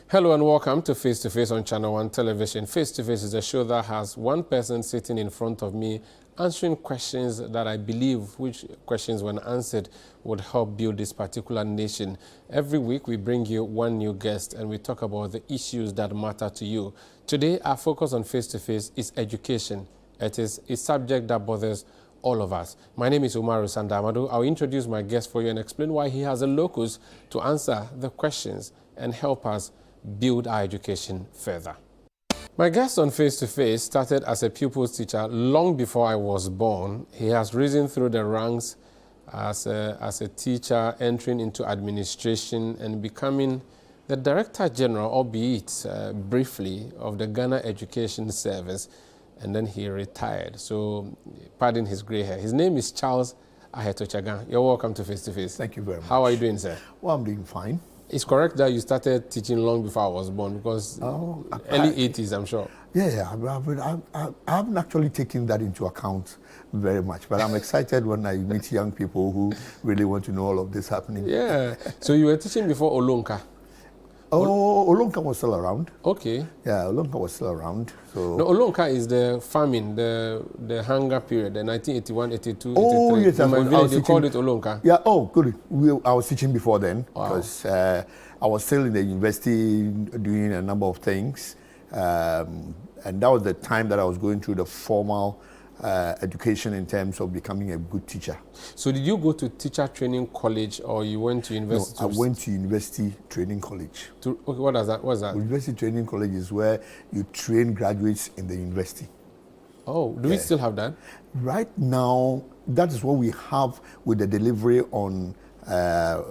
Hello and welcome to Face to Face on Channel One Television. Face to Face is a show that has one person sitting in front of me answering questions that I believe, which questions when answered would help build this particular nation. Every week we bring you one new guest and we talk about the issues that matter to you. Today our focus on Face to Face is education. It is a subject that bothers all of us. My name is Umaru Sandamadu. I'll introduce my guest for you and explain why he has a locus to answer the questions and help us build our education further. My guest on Face to Face started as a pupils teacher long before I was born. He has risen through the ranks as a teacher, entering into administration and becoming the Director General, albeit briefly, of the Ghana Education Service, and then he retired. So, pardon his gray hair. His name is Charles Aheto-Tsegah. You're welcome to Face to Face. Thank you very much. How are you doing, sir? Well, I'm doing fine. It's correct that you started teaching long before I was born, because early 80s, I'm sure. Yeah, I haven't actually taken that into account very much, but I'm excited when I meet young people who really want to know all of this happening. Yeah. So you were teaching before Olonka? Olonka was still around. Okay. Yeah, Olonka was still around. So no, Olonka is the famine, the hunger period, the 1981, 82, oh, 83. yes, In my village, they called it Olonka. Yeah, oh, good. I was teaching before then, wow, because I was still in the university doing a number of things. And that was the time that I was going through the formal education in terms of becoming a good teacher. So did you go to teacher training college or you went to university? No, I went to university training college. Okay, what is that? What's that? University training college is where you train graduates in the university. Oh, do we still have that? Right now, that is what we have with the delivery on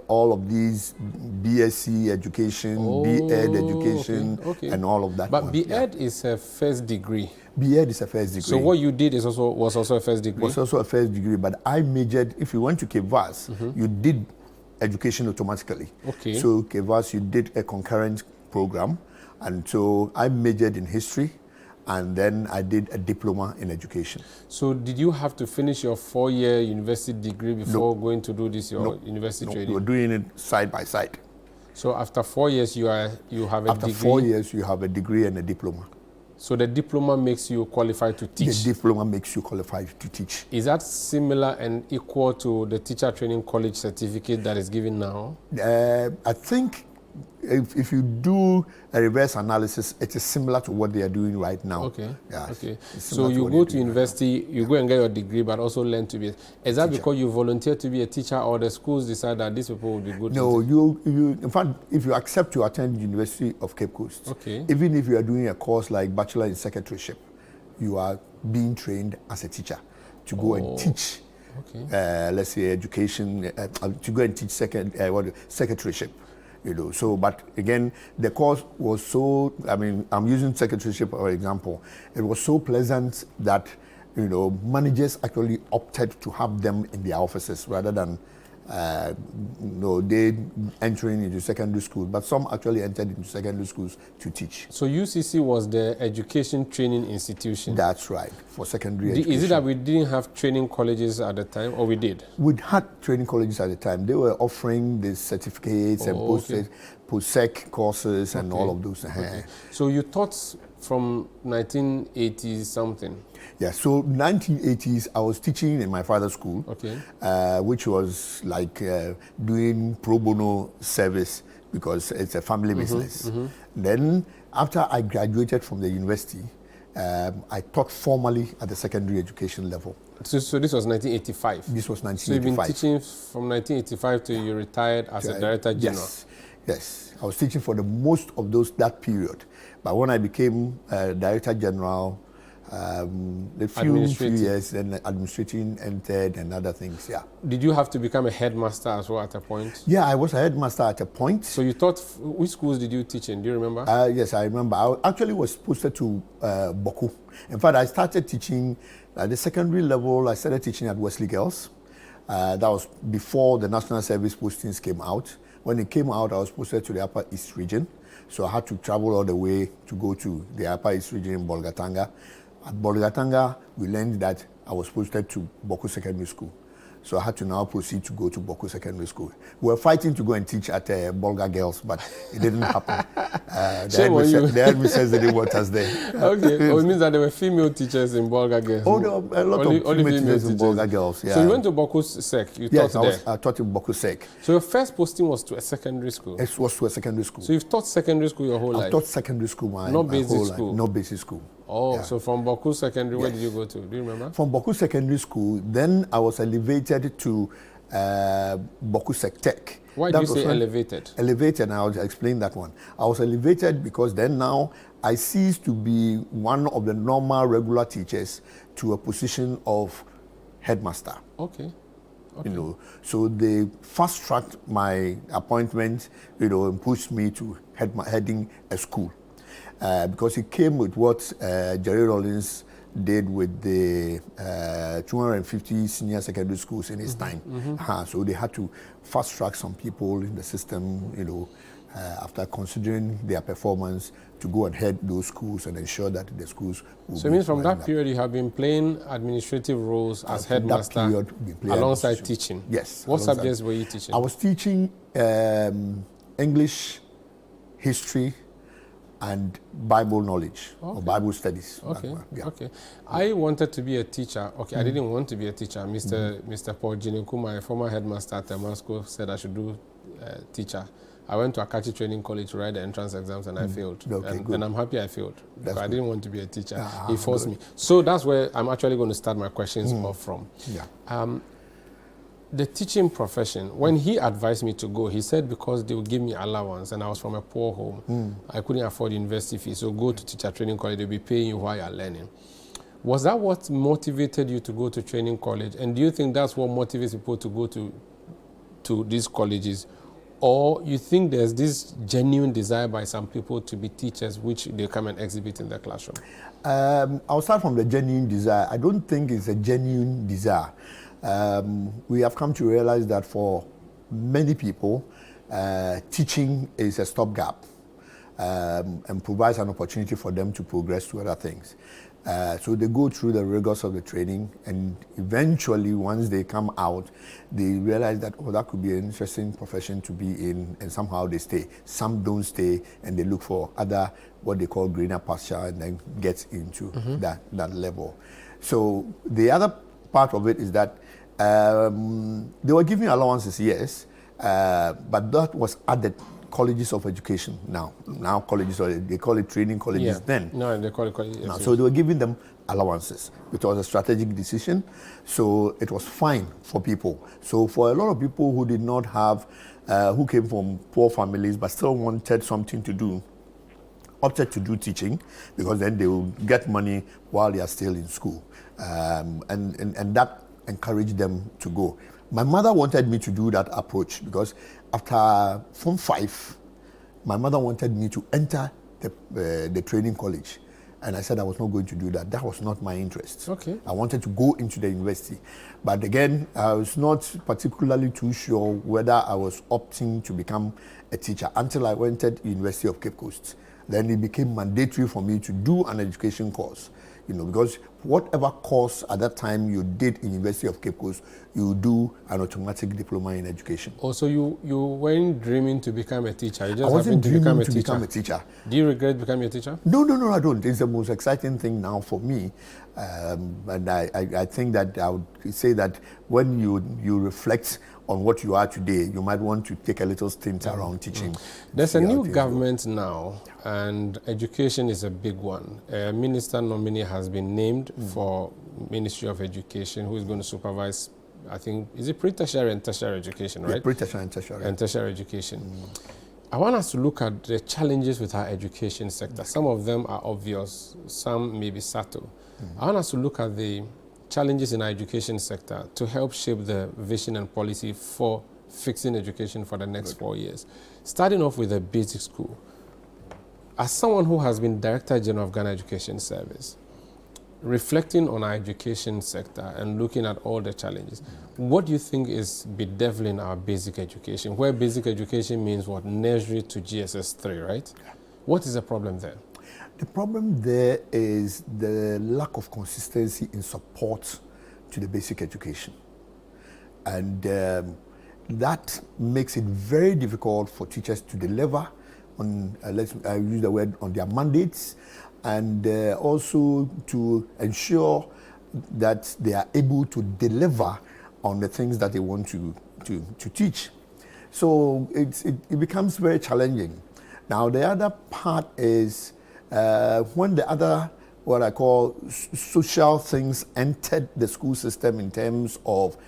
all of these BSc education, B.Ed education, and all of that. But B.Ed is a first degree. B.Ed is a first degree. So what you did was also a first degree? Was also a first degree, but I majored, if you went to KVAS, you did education automatically. Okay. So KVAS, you did a concurrent program, and so I majored in history, and then I did a diploma in education. So did you have to finish your 4-year university degree before going to do this, university training? You were doing it side by side. So after 4 years, you have a degree? After 4 years, you have a degree and a diploma. So the diploma makes you qualified to teach? The diploma makes you qualified to teach. Is that similar and equal to the teacher training college certificate that is given now? I think if you do a reverse analysis, it is similar to what they are doing right now. Okay. Yeah. Okay. So you go to university, you go and get your degree, but also learn to be. Is that because you volunteer to be a teacher, or the schools decide that these people will be good? No, you. In fact, if you accept to attend University of Cape Coast, even if you are doing a course like Bachelor in Secretaryship, you are being trained as a teacher to go and teach. Okay. Let's say education, to go and teach secretaryship. You know, so, but again, the course was so, I mean, I'm using secretaryship for example. It was so pleasant that, you know, managers actually opted to have them in their offices rather than, they entering into secondary school. But some actually entered into secondary schools to teach. So UCC was the education training institution? That's right, for secondary education. Is it that we didn't have training colleges at the time, or we did? We had training colleges at the time. They were offering the certificates and post-sec courses and all of those. So you taught from 1980 something? Yeah, so 1980s, I was teaching in my father's school, which was like doing pro bono service because it's a family business. Then, after I graduated from the university, I taught formally at the secondary education level. So this was 1985? This was 1985. So you've been teaching from 1985 till you retired as a Director General? Yes. I was teaching for the most of that period. But when I became Director General, a few years, then administrating entered and other things, Did you have to become a headmaster as well at a point? Yeah, I was a headmaster at a point. So you taught, which schools did you teach in? Do you remember? Yes, I remember. I actually was posted to Boku. In fact, I started teaching at the secondary level. I started teaching at Wesley Girls. That was before the National Service postings came out. When it came out, I was posted to the Upper East region. So I had to travel all the way to go to the Upper East region in Bolgatanga. At Bolgatanga, we learned that I was posted to Boku Secondary School. So I had to now proceed to go to Boku Secondary School. We were fighting to go and teach at Bolga Girls, but it didn't happen. The headmistress didn't want us there. Okay, it means that there were female teachers in Bolga Girls. Oh, there were a lot of female teachers in Bolga Girls. Yeah. So you went to Boku Sec, yes, taught there? I taught in Boku Sec. So your first posting was to a secondary school? It was to a secondary school. So you've taught secondary school your whole life? I've taught secondary school my Not basic whole school? life. No basic school. Oh, yeah. So from Boku Secondary, where did you go to? Do you remember? From Boku Secondary School, then I was elevated to Boku Sec Tech. Why do you say elevated? Elevated, and I'll explain that one. I was elevated because then now I ceased to be one of the normal regular teachers to a position of headmaster. Okay. You know, so they fast-tracked my appointment, you know, and pushed me to heading a school. Because it came with what Jerry Rollins did with the 250 senior secondary schools in his time. So they had to fast-track some people in the system, you know, after considering their performance, to go and head those schools and ensure that the schools will So it means from that period you have been playing administrative roles as headmaster alongside teaching? Yes. What subjects were you teaching? I was teaching English, history, and Bible knowledge, or Bible studies. Okay, okay. I wanted to be a teacher. Okay, I didn't want to be a teacher. Mr. Paul Jineku, my former headmaster at Temasco, said I should do teacher. I went to Akachi Training College to write the entrance exams and I failed. Okay, and I'm happy I failed. Because I didn't want to be a teacher. He forced me. So that's where I'm actually going to start my questions off from. Yeah. The teaching profession, when he advised me to go, he said because they would give me allowance and I was from a poor home, I couldn't afford university fees, so go to teacher training college, they'll be paying you while you're learning. Was that what motivated you to go to training college? And do you think that's what motivates people to go to these colleges? Or you think there's this genuine desire by some people to be teachers which they come and exhibit in the classroom? I'll start from the genuine desire. I don't think it's a genuine desire. We have come to realize that for many people, teaching is a stopgap and provides an opportunity for them to progress to other things. So they go through the rigors of the training, and eventually, once they come out, they realize that, oh, that could be an interesting profession to be in, and somehow they stay. Some don't stay, and they look for other, what they call greener pasture, and then get into that level. So the other part of it is that they were giving allowances, yes, but that was added colleges of education now. Now colleges, or they call it training colleges then. No, they call it colleges. Now, so they were giving them allowances. It was a strategic decision, so it was fine for people. So for a lot of people who did not have, who came from poor families but still wanted something to do, opted to do teaching, because then they will get money while they are still in school. And that encouraged them to go. My mother wanted me to do that approach because after Form 5, my mother wanted me to enter the training college. And I said I was not going to do that. That was not my interest. Okay. I wanted to go into the university. But again, I was not particularly too sure whether I was opting to become a teacher until I entered the University of Cape Coast. Then it became mandatory for me to do an education course. You know, because whatever course at that time you did in University of Cape Coast, you do an automatic diploma in education. Oh, so you weren't dreaming to become a teacher? You just I wasn't dreaming to become a teacher. Do you regret becoming a teacher? No, I don't. It's the most exciting thing now for me. And I think that I would say that when you reflect on what you are today, you might want to take a little stint around teaching. There's a new government now, and education is a big one. A minister nominee has been named for Ministry of Education, who is going to supervise, I think, is it pre-tertiary and tertiary education, right? Yeah, pre-tertiary and tertiary. And tertiary education. I want us to look at the challenges with our education sector. Some of them are obvious, some may be subtle. I want us to look at the challenges in our education sector to help shape the vision and policy for fixing education for the next 4 years. Starting off with the basic school. As someone who has been Director General of Ghana Education Service, reflecting on our education sector and looking at all the challenges, what do you think is bedeviling our basic education? Where basic education means what? Nursery to GSS 3, right? Yeah. What is the problem there? The problem there is the lack of consistency in support to the basic education. And that makes it very difficult for teachers to deliver on, let's use the word, on their mandates, and also to ensure that they are able to deliver on the things that they want to teach. So it becomes very challenging. Now the other part is when the other, what I call social things, entered the school system in terms of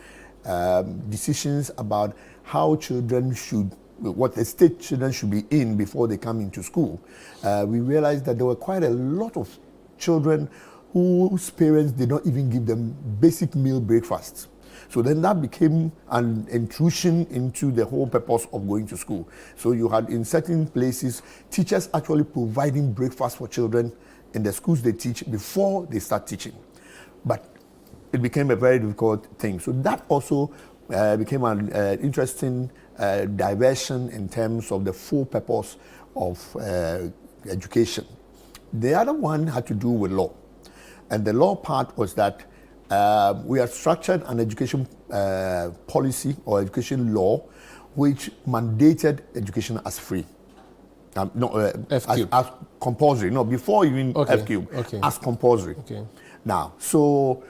decisions about how children should, what the state children should be in before they come into school. We realized that there were quite a lot of children whose parents did not even give them basic meal breakfasts. So then that became an intrusion into the whole purpose of going to school. So you had in certain places teachers actually providing breakfast for children in the schools they teach before they start teaching. But it became a very difficult thing. So that also became an interesting diversion in terms of the full purpose of education. The other one had to do with law. And the law part was that we had structured an education policy or education law which mandated education as free. As compulsory. No, before even F-cube, as compulsory. Okay. Now, so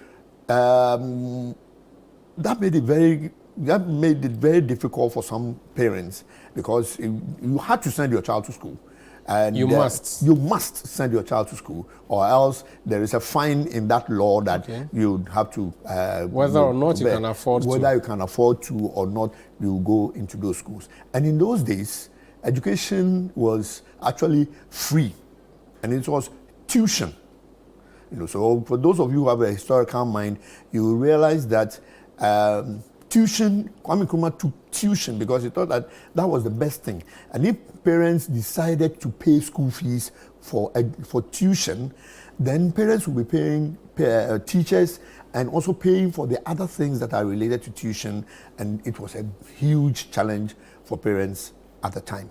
that made it very difficult for some parents because you had to send your child to school. And you must send your child to school, or else there is a fine in that law that you have to whether or not you can afford to. Whether you can afford to or not, you go into those schools. And in those days, education was actually free, and it was tuition. So for those of you who have a historical mind, you will realize that tuition, Kwame Nkrumah took tuition because he thought that that was the best thing. And if parents decided to pay school fees for tuition, then parents will be paying teachers and also paying for the other things that are related to tuition. And it was a huge challenge for parents at the time.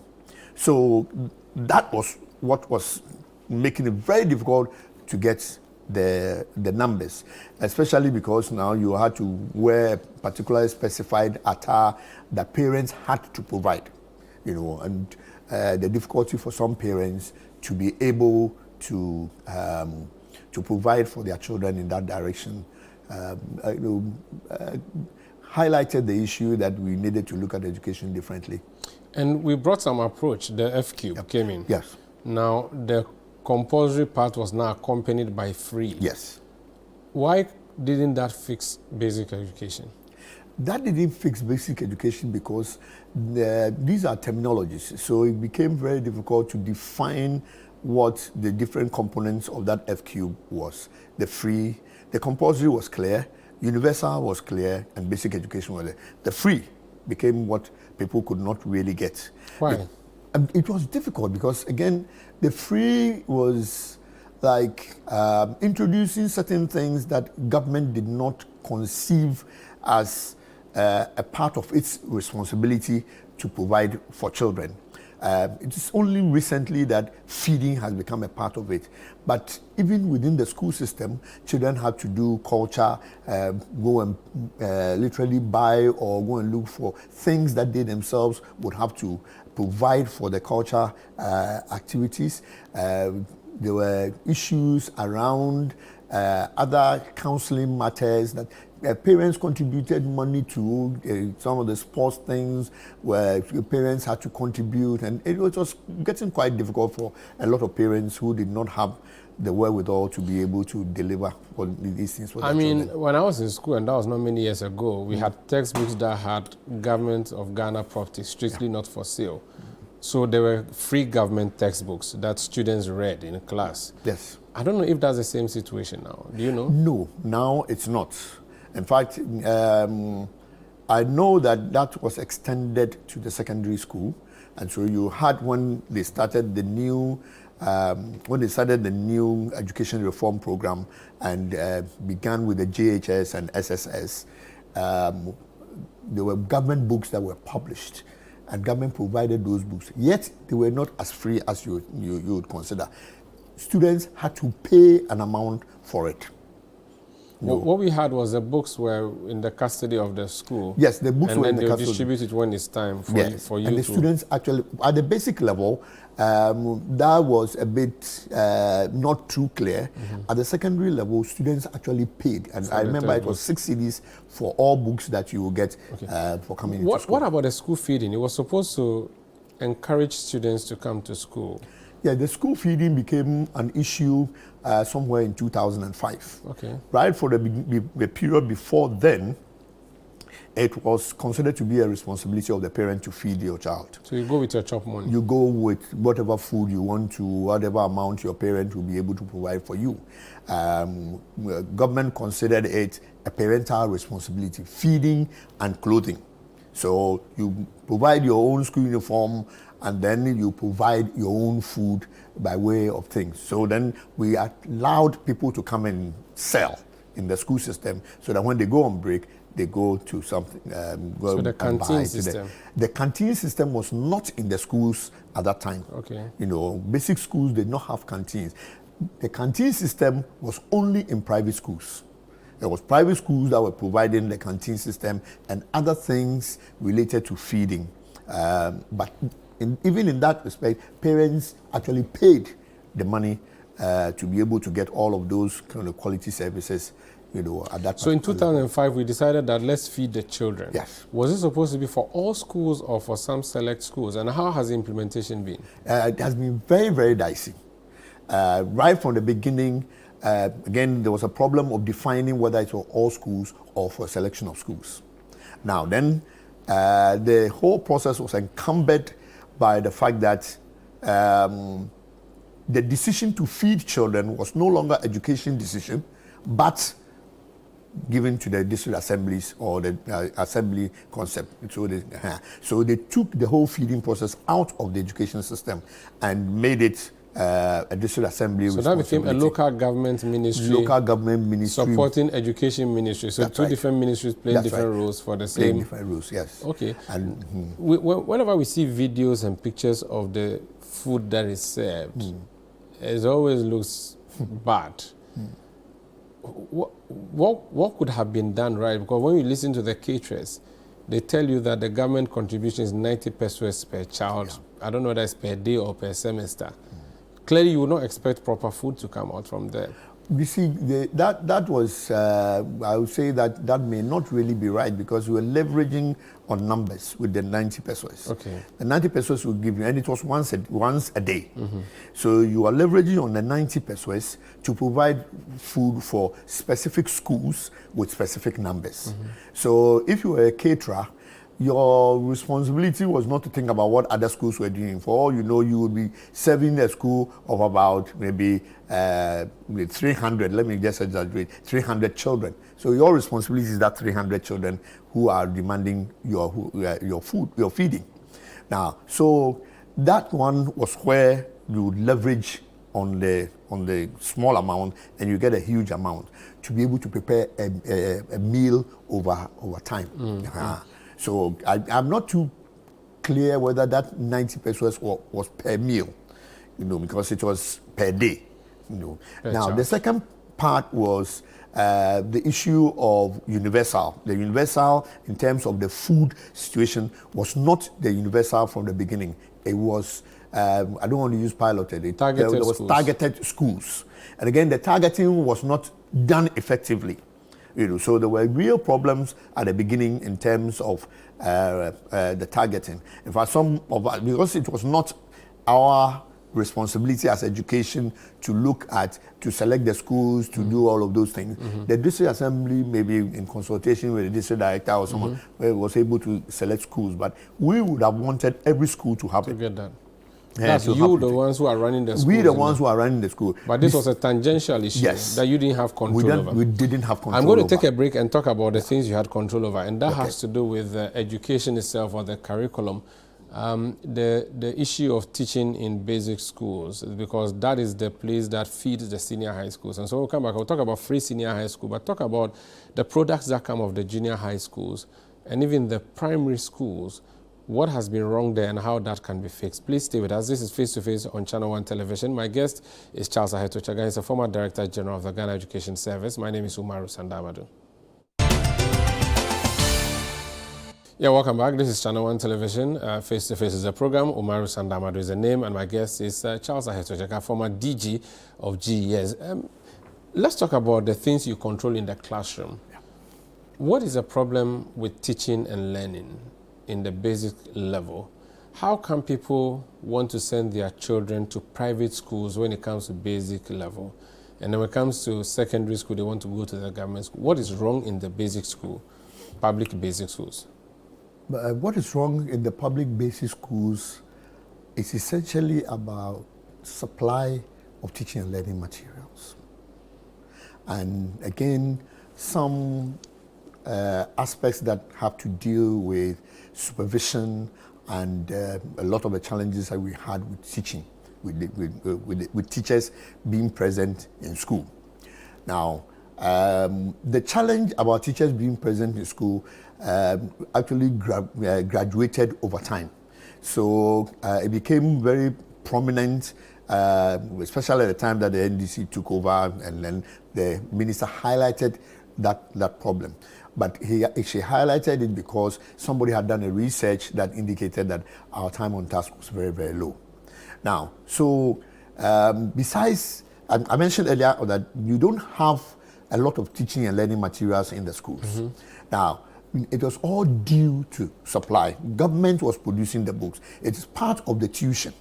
So that was what was making it very difficult to get the numbers, especially because now you had to wear a particularly specified attire that parents had to provide, and the difficulty for some parents to be able to provide for their children in that direction highlighted the issue that we needed to look at education differently. And we brought some approach. The F-cube came in. Yes. Now the compulsory part was now accompanied by free. Yes. Why didn't that fix basic education? That didn't fix basic education because these are terminologies. So it became very difficult to define what the different components of that F-cube was. The free, the compulsory was clear, universal was clear, and basic education was clear. The free became what people could not really get. Why? It was difficult because, again, the free was like introducing certain things that government did not conceive as a part of its responsibility to provide for children. It is only recently that feeding has become a part of it. But even within the school system, children have to do culture, go and literally buy or go and look for things that they themselves would have to provide for the culture activities. There were issues around other counseling matters that parents contributed money to, some of the sports things where parents had to contribute, and it was just getting quite difficult for a lot of parents who did not have the wherewithal to be able to deliver these things for their children. When I was in school, and that was not many years ago, we had textbooks that had Government of Ghana property, strictly not for sale. So there were free government textbooks that students read in class. Yes. I don't know if that's the same situation now. Do you know? No, now it's not. In fact, I know that was extended to the secondary school. And so you had, when they started the new education reform program and began with the JHS and SSS, there were government books that were published, and government provided those books. Yet they were not as free as you would consider. Students had to pay an amount for it. What we had was the books were in the custody of the school. Yes, the books were in the custody. And then they'll distribute it when it's time for you and the students actually, at the basic level, that was a bit not too clear. At the secondary level, students actually paid. And I remember it was 6 CDs for all books that you will get for coming into school. What about the school feeding? It was supposed to encourage students to come to school. Yeah, the school feeding became an issue somewhere in 2005. Okay. Right for the period before then, it was considered to be a responsibility of the parent to feed your child. So you go with your chop money? You go with whatever food you want to, whatever amount your parent will be able to provide for you. Government considered it a parental responsibility, feeding and clothing. So you provide your own school uniform, and then you provide your own food by way of things. So then we allowed people to come and sell in the school system, so that when they go on break, they go to something. So the canteen system. The canteen system was not in the schools at that time. Okay. Basic schools did not have canteens. The canteen system was only in private schools. There was private schools that were providing the canteen system and other things related to feeding. But even in that respect, parents actually paid the money to be able to get all of those kind of quality services, at that. So in 2005, we decided that let's feed the children. Yes. Was it supposed to be for all schools or for some select schools? And how has the implementation been? It has been very, very dicey. Right from the beginning, again, there was a problem of defining whether it's for all schools or for a selection of schools. Now, then, the whole process was encumbered by the fact that the decision to feed children was no longer education decision, but given to the district assemblies or the assembly concept. So they took the whole feeding process out of the education system and made it a district assembly. So that became a local government ministry. Local government ministry. Supporting education ministry. So two different ministries playing different roles for the same. Playing different roles, yes. Okay. And whenever we see videos and pictures of the food that is served, it always looks bad. What could have been done right? Because when you listen to the caterers, they tell you that the government contribution is 90 pesos per child. Yeah. I don't know whether it's per day or per semester. Clearly, you would not expect proper food to come out from there. You see, that was, I would say that may not really be right, because we were leveraging on numbers with the 90 pesos. Okay. The 90 pesos will give you, and it was once a day. So you are leveraging on the 90 pesos to provide food for specific schools with specific numbers. So if you were a caterer, your responsibility was not to think about what other schools were doing. For all you know, you would be serving a school of about maybe 300, let me just exaggerate, 300 children. So your responsibility is that 300 children who are demanding your food, your feeding. Now, so that one was where you would leverage on the small amount, and you get a huge amount to be able to prepare a meal over time. So I'm not too clear whether that 90 pesos was per meal, because it was per day. Now, the second part was the issue of universal. The universal, in terms of the food situation, was not the universal from the beginning. It was, I don't want to use piloted, there was targeted schools. And again, the targeting was not done effectively. So there were real problems at the beginning in terms of the targeting. In fact, because it was not our responsibility as education to select the schools, to do all of those things. The district assembly, maybe in consultation with the district director or someone, was able to select schools, but we would have wanted every school to have it. Get that. That's you, the ones who are running the school. We, the ones who are running the school. But this was a tangential issue that you didn't have control over. We didn't have control over. I'm going to take a break and talk about the things you had control over, and that has to do with education itself, or the curriculum. The issue of teaching in basic schools, because that is the place that feeds the senior high schools. And so we'll come back, we'll talk about free senior high school, but talk about the products that come of the junior high schools and even the primary schools. what has been wrong there and how that can be fixed. Please stay with us. This is Face to Face on Channel One Television. My guest is Charles Aheto-Tsegah. He's a former Director General of the Ghana Education Service. My name is Umaru Sandamadu. Yeah, welcome back. This is Channel One Television. Face to Face is a program. Umaru Sandamadu is the name, and my guest is Charles Aheto-Tsegah, former DG of GES. Let's talk about the things you control in the classroom. Yeah. What is the problem with teaching and learning in the basic level? How can people want to send their children to private schools when it comes to basic level? And then when it comes to secondary school, they want to go to the government school. What is wrong in the basic school, public basic schools? What is wrong in the public basic schools is essentially about supply of teaching and learning materials. And again, some aspects that have to deal with supervision and a lot of the challenges that we had with teaching, with teachers being present in school. Now, the challenge about teachers being present in school actually graduated over time. So it became very prominent, especially at the time that the NDC took over, and then the minister highlighted that problem. But she highlighted it because somebody had done a research that indicated that our time on task was very, very low. Now, so besides, I mentioned earlier that you don't have a lot of teaching and learning materials in the schools. Mm-hmm. Now, it was all due to supply. Government was producing the books. It is part of the tuition.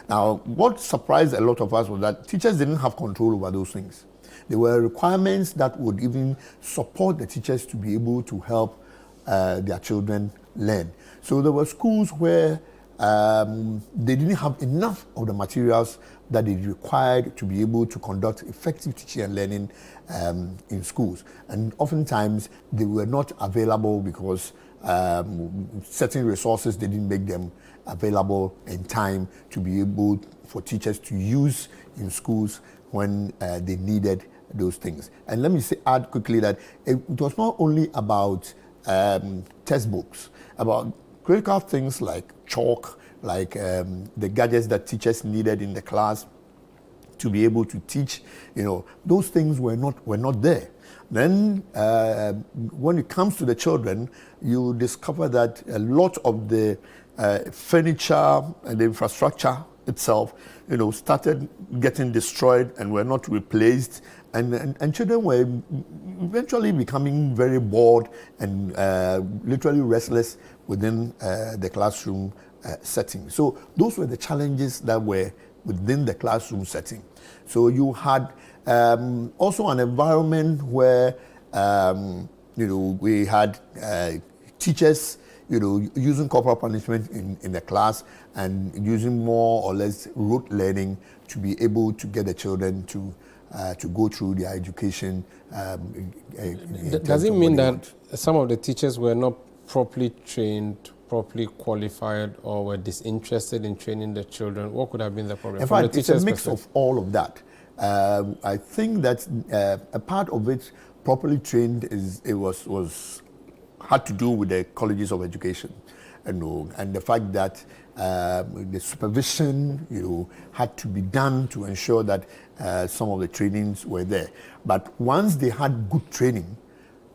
Now, what surprised a lot of us was that teachers didn't have control over those things. There were requirements that would even support the teachers to be able to help their children learn. So there were schools where they didn't have enough of the materials that they required to be able to conduct effective teaching and learning in schools. And oftentimes they were not available because certain resources didn't make them available in time to be able for teachers to use in schools when they needed those things. And let me add quickly that it was not only about textbooks, about critical things like chalk, like the gadgets that teachers needed in the class to be able to teach. You know, those things were not there. Then when it comes to the children, you discover that a lot of the furniture and the infrastructure itself, you know, started getting destroyed and were not replaced, and children were eventually becoming very bored and literally restless within the classroom setting. So those were the challenges that were within the classroom setting. So you had also an environment where you know, we had teachers, you know, using corporal punishment in the class and using more or less rote learning to be able to get the children to go through their education. Does it mean that some of the teachers were not properly trained, properly qualified, or were disinterested in training the children? What could have been the problem? In fact, it's a mix of all of that. I think that a part of it, properly trained, had to do with the colleges of education, and the fact that the supervision, you know, had to be done to ensure that some of the trainings were there. But once they had good training,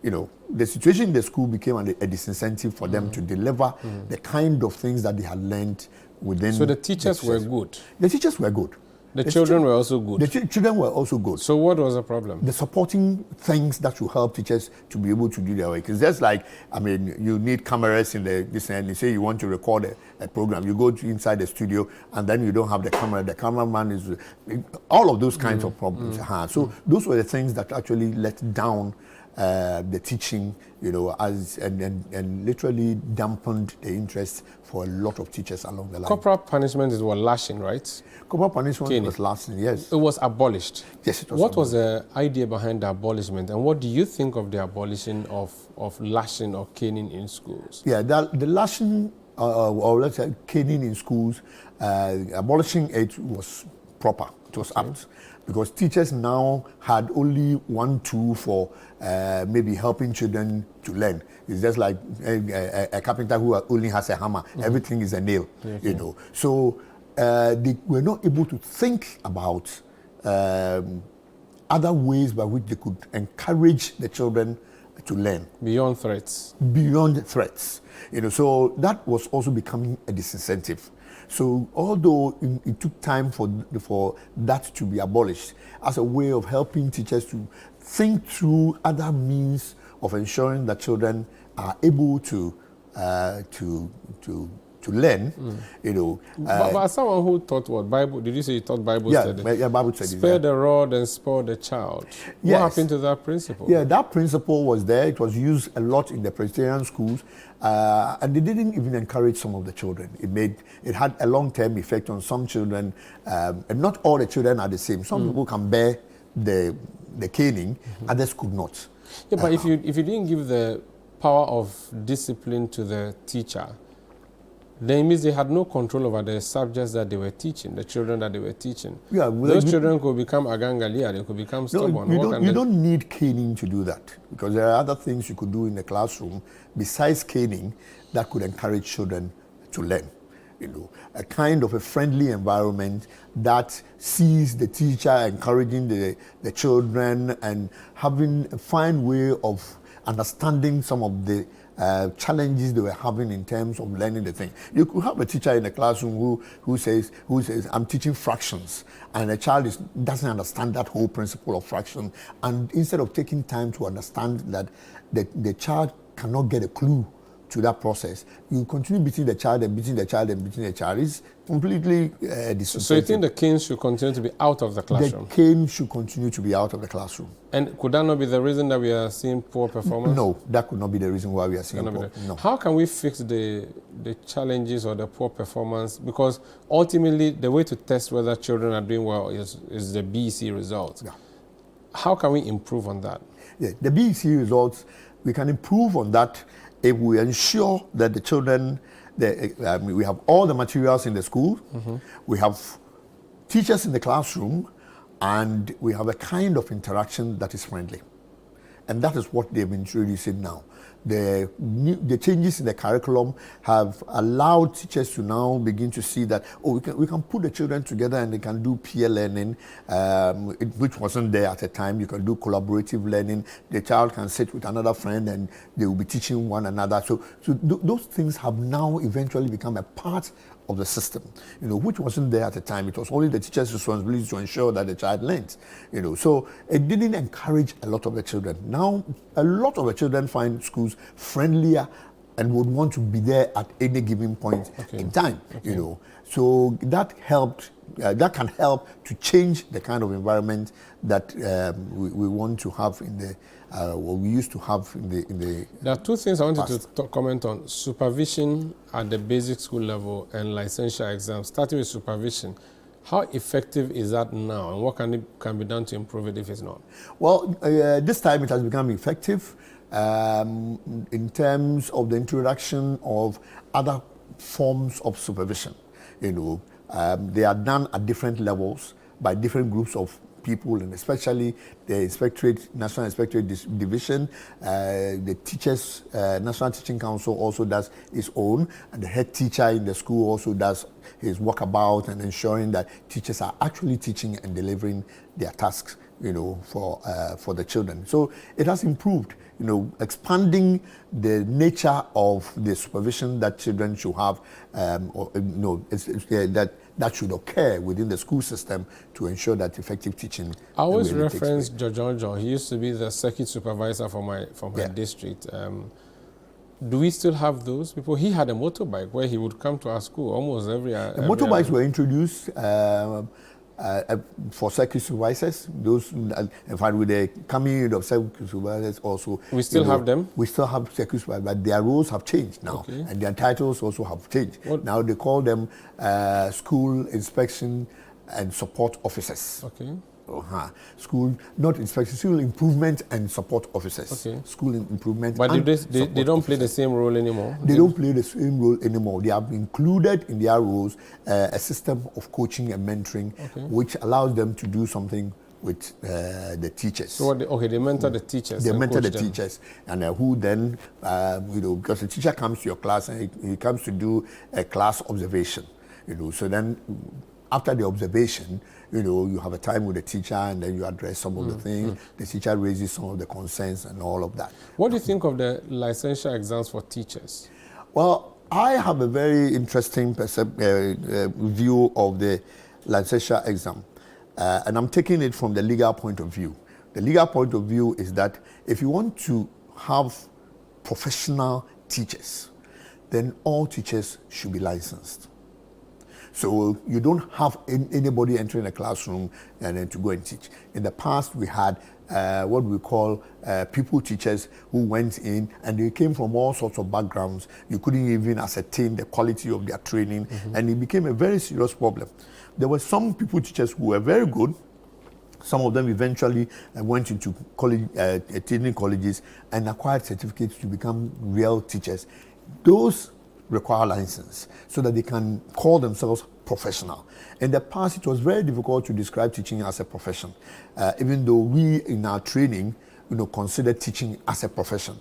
you know, the situation in the school became a disincentive for them to deliver the kind of things that they had learned within. So the teachers were good? The teachers were good. The children were also good? The children were also good. So what was the problem? The supporting things that will help teachers to be able to do their work. It's just like, I mean, you need cameras in this end. You say you want to record a program. You go inside the studio and then you don't have the camera. The cameraman is... All of those kinds of problems. So those were the things that actually let down the teaching, you know, and literally dampened the interest for a lot of teachers along the line. Corporal punishment is what, lashing, right? Corporal punishment was lashing, yes. It was abolished. Yes, it was. What was the idea behind the abolishment, and what do you think of the abolition of lashing or caning in schools? Yeah, the lashing or let's say caning in schools, abolishing it was proper. It was apt. Because teachers now had only one tool for maybe helping children to learn. It's just like a carpenter who only has a hammer. Everything is a nail, you know. So they were not able to think about other ways by which they could encourage the children to learn. Beyond threats. Beyond threats. You know, so that was also becoming a disincentive. So although it took time for that to be abolished as a way of helping teachers to think through other means of ensuring that children are able to learn, you know. But as someone who taught what? Bible, did you say you taught Bible study? Yeah, Bible study. Spare the rod and spoil the child. Yes. What happened to that principle? Yeah, that principle was there. It was used a lot in the Presbyterian schools, and they didn't even encourage some of the children. It had a long-term effect on some children, and not all the children are the same. Some people can bear the caning, others could not. Yeah, but if you didn't give the power of discipline to the teacher, then it means they had no control over the subjects that they were teaching, the children that they were teaching. Yeah, well, those children could become agangalia, they could become stubborn. No, you don't need caning to do that, because there are other things you could do in the classroom besides caning that could encourage children to learn. You know, a kind of a friendly environment that sees the teacher encouraging the children and having a fine way of understanding some of the challenges they were having in terms of learning the thing. You could have a teacher in the classroom who says, I'm teaching fractions, and a child doesn't understand that whole principle of fraction, and instead of taking time to understand that the child cannot get a clue to that process, you continue beating the child and beating the child and beating the child. It's completely disincentive. So you think the cane should continue to be out of the classroom? The cane should continue to be out of the classroom. And could that not be the reason that we are seeing poor performance? No, that could not be the reason why we are seeing poor. No. How can we fix the challenges or the poor performance? Because ultimately, the way to test whether children are doing well is the BEC results. Yeah. How can we improve on that? Yeah, the BEC results, we can improve on that if we ensure that the children, we have all the materials in the school, we have teachers in the classroom, and we have a kind of interaction that is friendly. And that is what they've been introducing now. The changes in the curriculum have allowed teachers to now begin to see that, we can put the children together and they can do peer learning, which wasn't there at the time. You can do collaborative learning. The child can sit with another friend and they will be teaching one another. So those things have now eventually become a part of the system, you know, which wasn't there at the time. It was only the teacher's responsibility to ensure that the child learned, you know. So it didn't encourage a lot of the children. Now, a lot of the children find schools friendlier and would want to be there at any given point in time, you know. So that helped. That can help to change the kind of environment that we want to have in the, what we used to have in the. There are two things I wanted to comment on: supervision at the basic school level and licensure exams. Starting with supervision, how effective is that now, and what can be done to improve it if it's not? Well, this time it has become effective in terms of the introduction of other forms of supervision. You know. They are done at different levels by different groups of people, and especially the National Inspectorate Division, the Teachers, National Teaching Council also does its own, and the head teacher in the school also does his walkabout and ensuring that teachers are actually teaching and delivering their tasks, you know, for the children. So it has improved, you know, expanding the nature of the supervision that children should have, that should occur within the school system to ensure that effective teaching. I always reference John. He used to be the circuit supervisor for my district. Do we still have those people? He had a motorbike where he would come to our school almost every motorbikes were introduced for circuit supervisors. Those, in fact, with the coming in of circuit supervisors also. We still have them? We still have circuit supervisors, but their roles have changed now, and their titles also have changed. Now they call them school inspection and support officers. School, not inspectors, school improvement and support officers. Okay. School improvement. But and they don't play the same role anymore? They don't play the same role anymore. They have included in their roles a system of coaching and mentoring, which allows them to do something with the teachers. So they mentor the teachers. They mentor the teachers, and who then, because the teacher comes to your class and he comes to do a class observation, So then, after the observation, you have a time with the teacher, and then you address some of the things. The teacher raises some of the concerns and all of that. What do you think of the licensure exams for teachers? Well, I have a very interesting view of the licensure exam. And I'm taking it from the legal point of view. The legal point of view is that if you want to have professional teachers, then all teachers should be licensed. So you don't have anybody entering a classroom and then to go and teach. In the past, we had what we call people teachers who went in and they came from all sorts of backgrounds. You couldn't even ascertain the quality of their training, and it became a very serious problem. There were some people teachers who were very good. Some of them eventually went into college, training colleges and acquired certificates to become real teachers. Those require license so that they can call themselves professional. In the past, it was very difficult to describe teaching as a profession, even though we in our training consider teaching as a profession.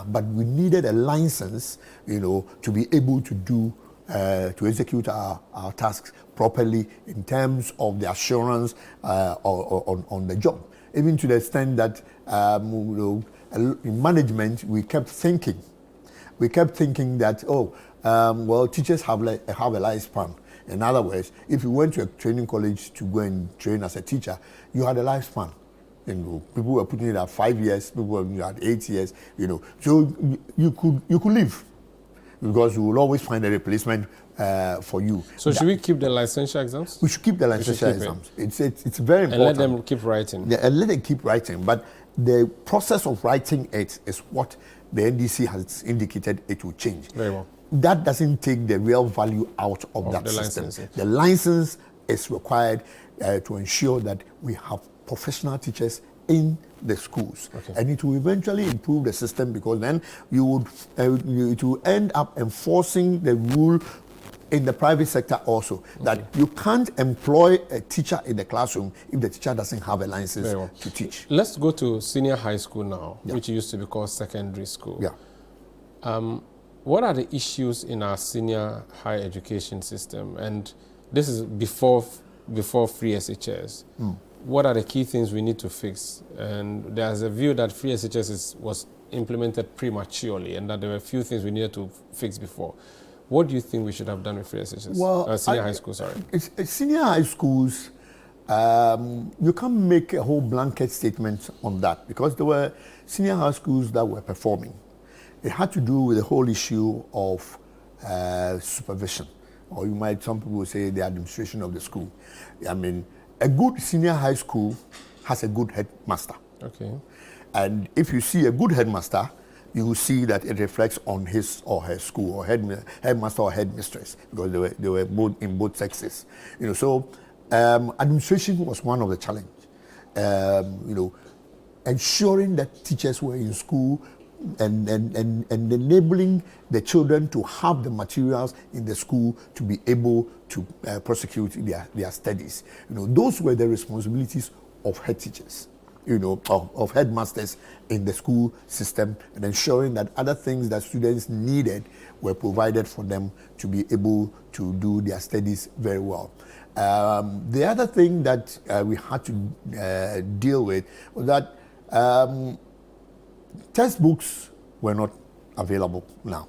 But we needed a license, to be able to do to execute our tasks properly in terms of the assurance on the job. Even to the extent that in management, we kept thinking that, teachers have a lifespan. In other words, if you went to a training college to go and train as a teacher, you had a lifespan. People were putting it at 5 years, people were at 8 years, so you could leave, because we will always find a replacement for you. So should we keep the licensure exams? We should keep the licensure exams. It's very important. And let them keep writing. Yeah, and let them keep writing. But the process of writing it is what the NDC has indicated it will change. Very well. That doesn't take the real value out of that system. License. The license is required to ensure that we have professional teachers in the schools, and it will eventually improve the system, because then it will end up enforcing the rule in the private sector also, that you can't employ a teacher in the classroom if the teacher doesn't have a license to teach. Let's go to senior high school now, which used to be called secondary school. What are the issues in our senior higher education system? And this is before free SHS. What are the key things we need to fix? And there's a view that free SHS was implemented prematurely, and that there were a few things we needed to fix before. What do you think we should have done with free SHS? Well, senior high school, sorry. Senior high schools, you can't make a whole blanket statement on that, because there were senior high schools that were performing. It had to do with the whole issue of supervision, or some people would say the administration of the school. I mean, a good senior high school has a good headmaster. And if you see a good headmaster, you will see that it reflects on his or her school, or headmaster or headmistress, because they were both in both sexes. So administration was one of the challenges. Ensuring that teachers were in school and enabling the children to have the materials in the school to be able to prosecute their studies. Those were the responsibilities of head teachers, of headmasters in the school system, and ensuring that other things that students needed were provided for them to be able to do their studies very well. The other thing that we had to deal with was that textbooks were not available now.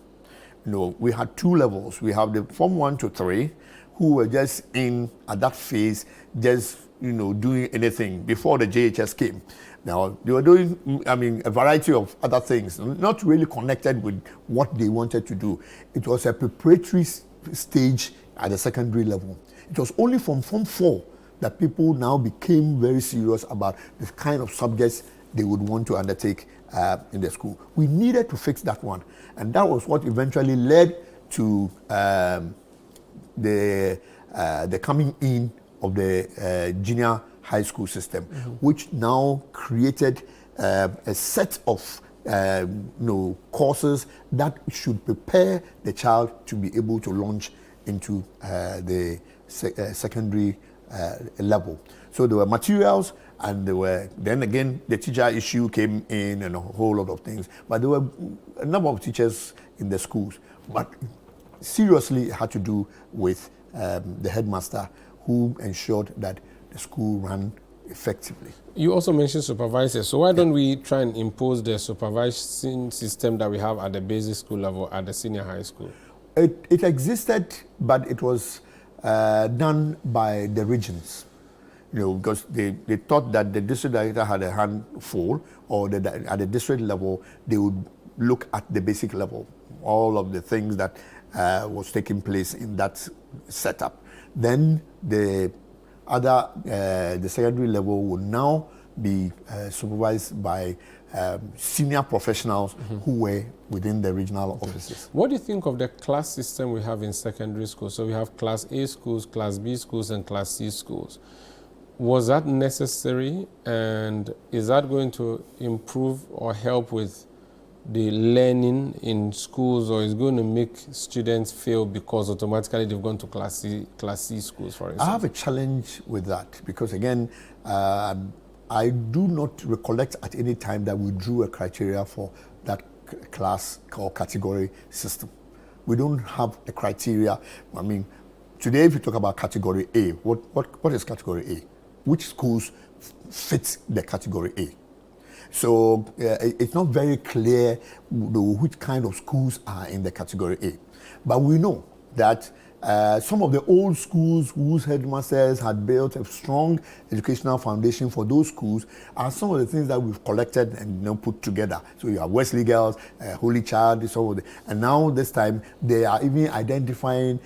We had two levels. We have the Form 1 to 3, who were just in at that phase, just doing anything before the JHS came. Now they were doing, a variety of other things, not really connected with what they wanted to do. It was a preparatory stage at the secondary level. It was only from Form 4 that people now became very serious about the kind of subjects they would want to undertake in the school. We needed to fix that one, and that was what eventually led to the coming in of the junior high school system, which now created a set of courses that should prepare the child to be able to launch into the secondary level. So there were materials, and then again the teacher issue came in and a whole lot of things. But there were a number of teachers in the schools. But seriously, it had to do with the headmaster, who ensured that the school ran effectively. You also mentioned supervisors. So why don't we try and impose the supervising system that we have at the basic school level at the senior high school? It existed, but it was done by the regions. Because they thought that the district director had a handful, or at the district level, they would look at the basic level, all of the things that was taking place in that setup. Then the secondary level will now be supervised by senior professionals who were within the regional offices. What do you think of the class system we have in secondary school? So we have Class A schools, Class B schools, and Class C schools. Was that necessary, and is that going to improve or help with the learning in schools, or is going to make students fail because automatically they've gone to Class C schools, for instance? I have a challenge with that, because again, I do not recollect at any time that we drew a criteria for that class or category system. We don't have a criteria. I mean, today if you talk about category A, what is category A? Which schools fit the category A? So it's not very clear which kind of schools are in the category A. But we know that some of the old schools whose headmasters had built a strong educational foundation for those schools are some of the things that we've collected and put together. So you have Wesley Girls, Holy Child, and now this time they are even identifying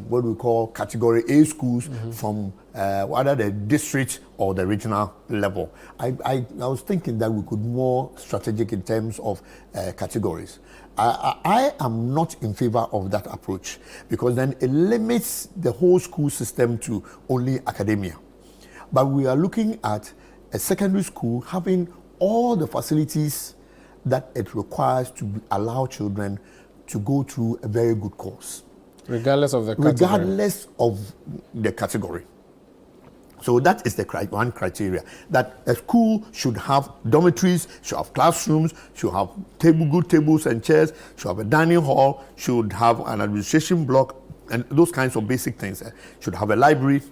what we call category A schools from either the district or the regional level. I was thinking that we could be more strategic in terms of categories. I am not in favor of that approach, because then it limits the whole school system to only academia. But we are looking at a secondary school having all the facilities that it requires to allow children to go through a very good course. Regardless of the category? Regardless of the category. So that is the one criteria, that a school should have dormitories, should have classrooms, should have good tables and chairs, should have a dining hall, should have an administration block, and those kinds of basic things. Should have a library.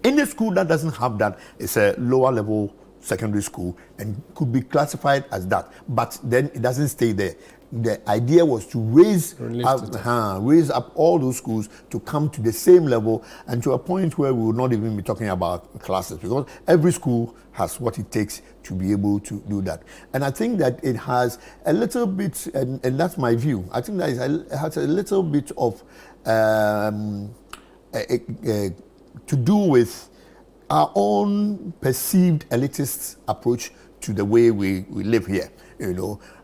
Any school that doesn't have that is a lower level secondary school and could be classified as that. But then it doesn't stay there. The idea was to raise up all those schools to come to the same level, and to a point where we will not even be talking about classes, because every school has what it takes to be able to do that. And I think that it has a little bit, and that's my view, I think that it has a little bit of to do with our own perceived elitist approach to the way we live here.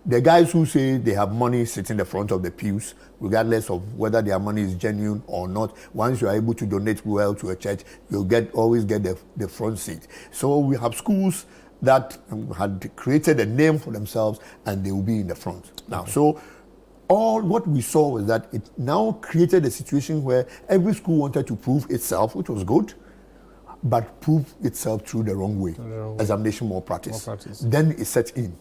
The guys who say they have money sit in the front of the pews, regardless of whether their money is genuine or not. Once you are able to donate well to a church, you'll always get the front seat. So we have schools that had created a name for themselves, and they will be in the front. Now, so all what we saw was that it now created a situation where every school wanted to prove itself, which was good, but prove itself through the wrong way. Examination, more practice. Then it set in.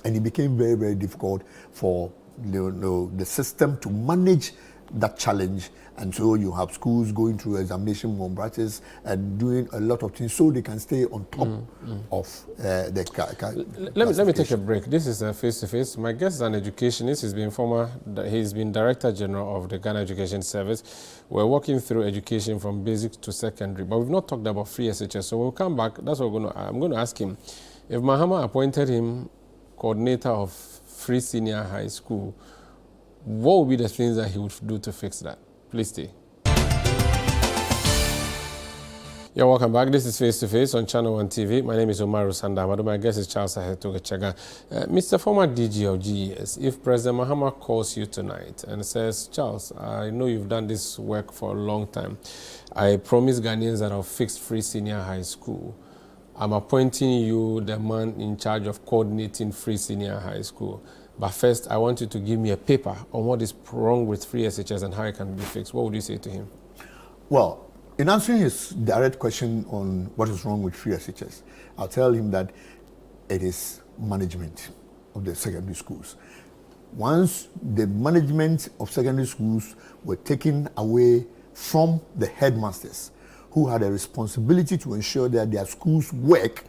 And it became very, very difficult for the system to manage that challenge. And so you have schools going through examination, more practice, and doing a lot of things so they can stay on top of the Let me take a break. This is a face-to-face. My guest is an educationist. He's been Director General of the Ghana Education Service. We're working through education from basic to secondary, but we've not talked about free SHS. So we'll come back. That's what I'm going to ask him. If Mahama appointed him coordinator of free senior high school, what would be the things that he would do to fix that? Please stay. You're welcome back. This is Face to Face on ChannelOne TV. My name is Omaru Sandamado. My guest is Charles Aheto-Tsegah. Mr. Former DG of GES, if President Mahama calls you tonight and says, Charles, I know you've done this work for a long time. I promise Ghanaians that I'll fix free senior high school. I'm appointing you the man in charge of coordinating free senior high school. But first, I want you to give me a paper on what is wrong with free SHS and how it can be fixed. What would you say to him? Well, in answering his direct question on what is wrong with free SHS, I'll tell him that it is management of the secondary schools. Once the management of secondary schools were taken away from the headmasters, who had a responsibility to ensure that their schools work,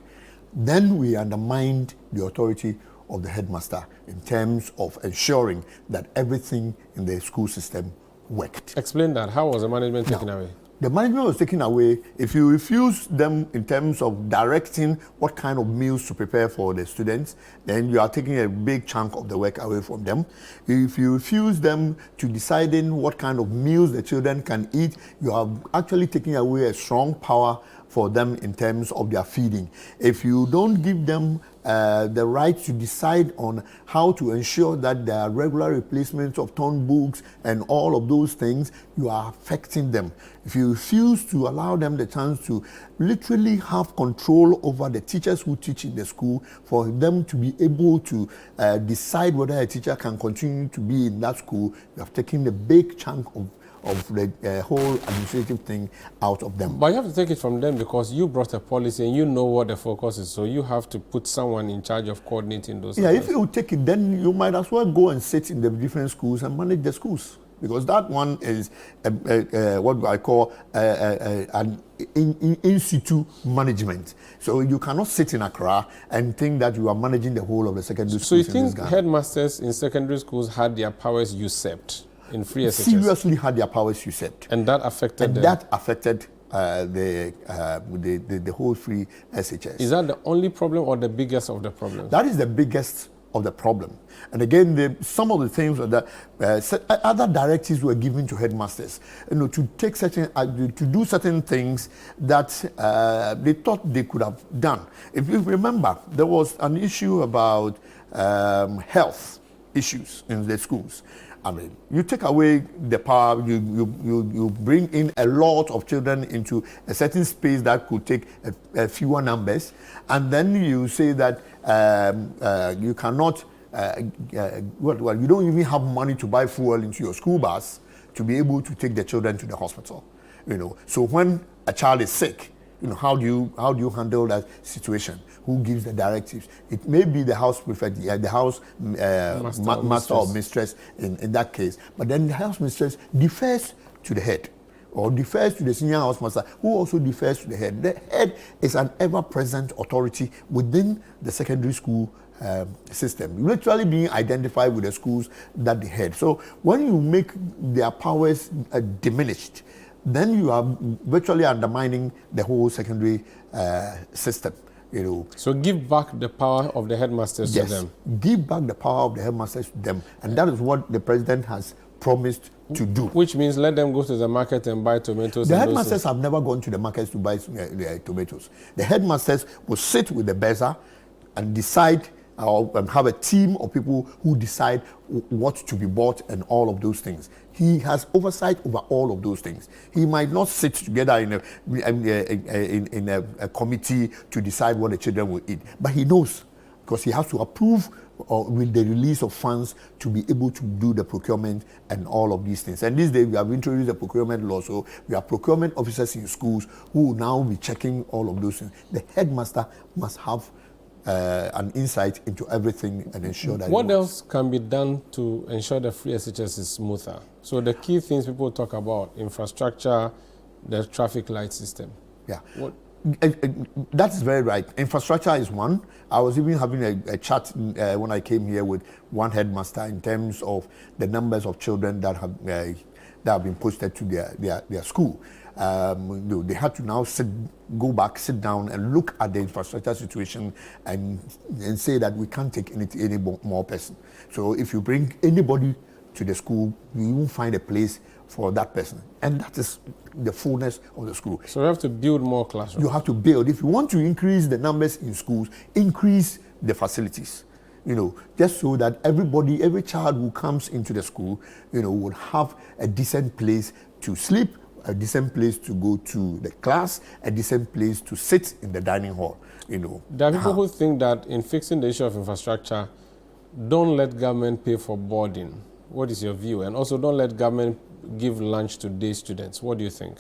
then we undermined the authority of the headmaster in terms of ensuring that everything in the school system worked. Explain that. How was the management taken away? The management was taken away. If you refuse them in terms of directing what kind of meals to prepare for the students, then you are taking a big chunk of the work away from them. If you refuse them to deciding what kind of meals the children can eat, you are actually taking away a strong power for them in terms of their feeding. If you don't give them the right to decide on how to ensure that there are regular replacements of torn books and all of those things, you are affecting them. If you refuse to allow them the chance to literally have control over the teachers who teach in the school, for them to be able to decide whether a teacher can continue to be in that school, you have taken a big chunk of the whole administrative thing out of them. But you have to take it from them because you brought a policy and you know what the focus is. So you have to put someone in charge of coordinating those. Yeah, if you take it, then you might as well go and sit in the different schools and manage the schools. Because that one is what I call an in situ management. So you cannot sit in Accra and think that you are managing the whole of the secondary schools. So you think headmasters in secondary schools had their powers usurped in free SHS? Seriously had their powers usurped. And that affected them? That affected the whole free SHS. Is that the only problem or the biggest of the problems? That is the biggest of the problem. And again, some of the things that other directives were given to headmasters, to take certain, to do certain things that they thought they could have done. If you remember, there was an issue about health issues in the schools. I mean, you take away the power, you bring in a lot of children into a certain space that could take a fewer numbers, and then you say that you cannot, you don't even have money to buy fuel into your school bus to be able to take the children to the hospital. So when a child is sick, how do you handle that situation? Who gives the directives? It may be the house prefect, the house master or mistress in that case. But then the house mistress defers to the head, or defers to the senior house master, who also defers to the head. The head is an ever-present authority within the secondary school system, literally being identified with the schools that they head. So when you make their powers diminished, then you are virtually undermining the whole secondary system. So give back the power of the headmasters to them. Give back the power of the headmasters to them, and that is what the president has promised to do. Which means let them go to the market and buy tomatoes. The headmasters have never gone to the markets to buy tomatoes. The headmasters will sit with the BESA and decide, or have a team of people who decide what to be bought and all of those things. He has oversight over all of those things. He might not sit together in a committee to decide what the children will eat, but he knows, because he has to approve with the release of funds to be able to do the procurement and all of these things. And this day we have introduced a procurement law, so we have procurement officers in schools who will now be checking all of those things. The headmaster must have an insight into everything and ensure that. What else can be done to ensure the free SHS is smoother? So the key things people talk about: infrastructure, the traffic light system. Yeah, that is very right. Infrastructure is one. I was even having a chat when I came here with one headmaster in terms of the numbers of children that have been posted to their school. They had to now sit down and look at the infrastructure situation and say that we can't take any more person. So if you bring anybody to the school, you won't find a place for that person. And that is the fullness of the school. So we have to build more classrooms. You have to build. If you want to increase the numbers in schools, increase the facilities. Just so that every child who comes into the school, would have a decent place to sleep, a decent place to go to the class, a decent place to sit in the dining hall. There are people who think that in fixing the issue of infrastructure, don't let government pay for boarding. What is your view? And also don't let government give lunch to day students. What do you think?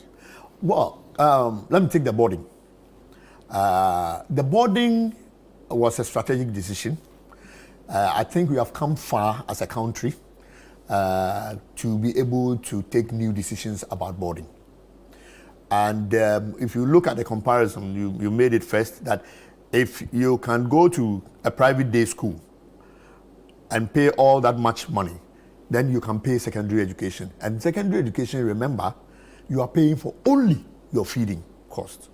Well, let me take the boarding. The boarding was a strategic decision. I think we have come far as a country to be able to take new decisions about boarding. And if you look at the comparison, you made it first, that if you can go to a private day school and pay all that much money, then you can pay secondary education. And secondary education, remember, you are paying for only your feeding cost.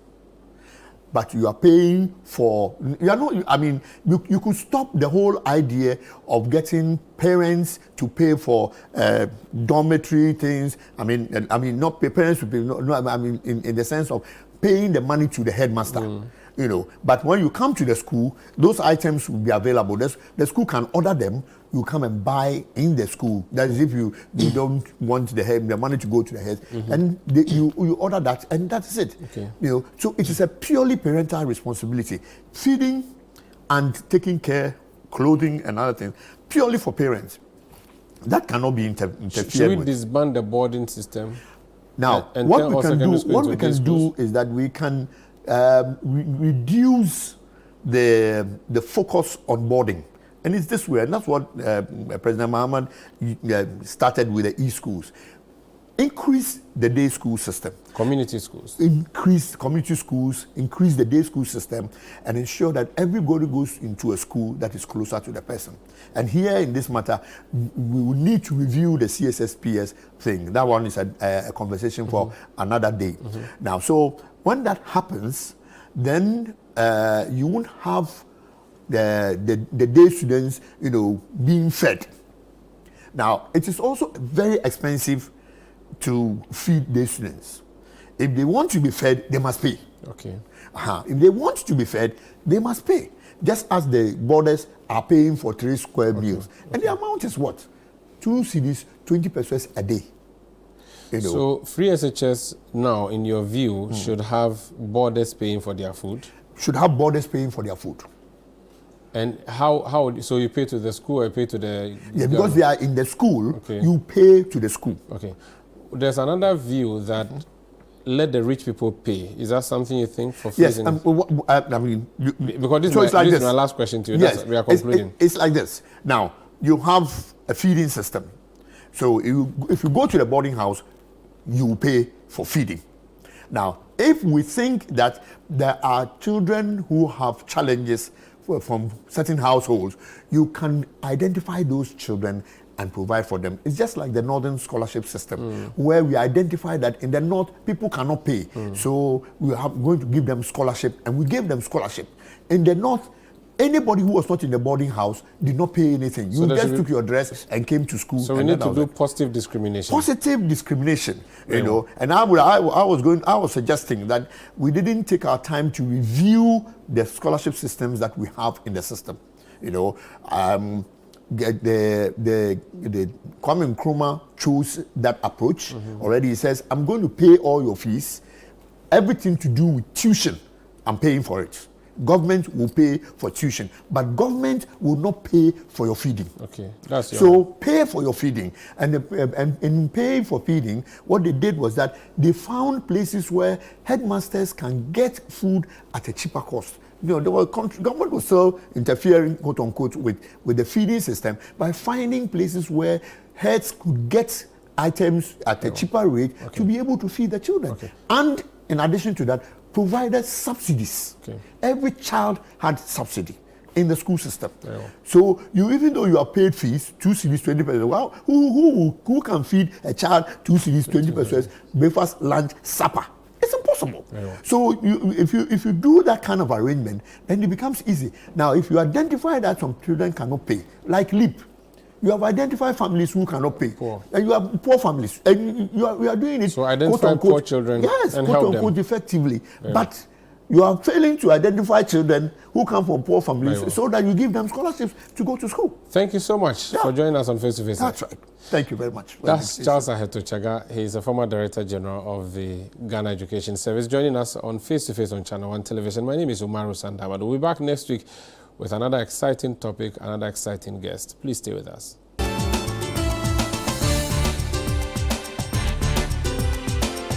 But you are paying for, you could stop the whole idea of getting parents to pay for dormitory things. Not pay parents to pay, in the sense of paying the money to the headmaster. But when you come to the school, those items will be available. The school can order them. You come and buy in the school. That is if you don't want the money to go to the head, and you order that, and that's it. Okay. So it is a purely parental responsibility. Feeding and taking care, clothing and other things, purely for parents. That cannot be interfered with. Should we disband the boarding system? Now, what we can do is that we can reduce the focus on boarding. And it's this way, and that's what President Mahama started with the e-schools. Increase the day school system. Community schools. Increase community schools, increase the day school system, and ensure that everybody goes into a school that is closer to the person. And here in this matter, we will need to review the CSSPS thing. That one is a conversation for another day. Now, so when that happens, then you won't have the day students, being fed. Now, it is also very expensive to feed day students. If they want to be fed, they must pay. Okay. If they want to be fed, they must pay. Just as the boarders are paying for 3 square meals. And the amount is what? 2 cedis, 20 pesos a day. So free SHS now, in your view, should have boarders paying for their food? Should have boarders paying for their food. And how so you pay to the school or you pay to the government? Because they are in the school, you pay to the school. Okay. There's another view that let the rich people pay. Is that something you think for feeding? Yes, because this is my last question to you. Yes, we are concluding. It's like this. Now, you have a feeding system. So if you go to the boarding house, you will pay for feeding. Now, if we think that there are children who have challenges from certain households, you can identify those children and provide for them. It's just like the Northern Scholarship System, where we identify that in the North, people cannot pay. So we are going to give them scholarship, and we gave them scholarship. In the North, anybody who was not in the boarding house did not pay anything. You just took your dress and came to school. So we need to do positive discrimination. Positive discrimination, you know. And I was suggesting that we didn't take our time to review the scholarship systems that we have in the system. You know, the Kwame Nkrumah chose that approach. Already he says, I'm going to pay all your fees. Everything to do with tuition, I'm paying for it. Government will pay for tuition, but government will not pay for your feeding. Okay, that's so pay for your feeding, and in paying for feeding, what they did was that they found places where headmasters can get food at a cheaper cost. You know, government was still interfering, quote unquote, with the feeding system by finding places where heads could get items at a cheaper rate to be able to feed the children. And in addition to that, provided subsidies. Every child had subsidy in the school system. So even though you are paid fees, 2 cedis, 20 pesos, well, who can feed a child 2 cedis, 20 pesos, breakfast, lunch, supper? It's impossible. So if you do that kind of arrangement, then it becomes easy. Now, if you identify that some children cannot pay, like LEAP, You have identified families who cannot pay. Poor. And you have poor families. And we are doing it, so identify poor children, yes, and quote help unquote, them effectively. Yeah. But you are failing to identify children who come from poor families so that you give them scholarships to go to school. Thank you so much for joining us on Face to Face. That's right. Thank you very much. That's Charles Aheto-Tsegah. He is a former Director General of the Ghana Education Service, joining us on Face to Face on ChannelOne Television. My name is Umaru Sandamad. We'll be back next week with another exciting topic, another exciting guest. Please stay with us.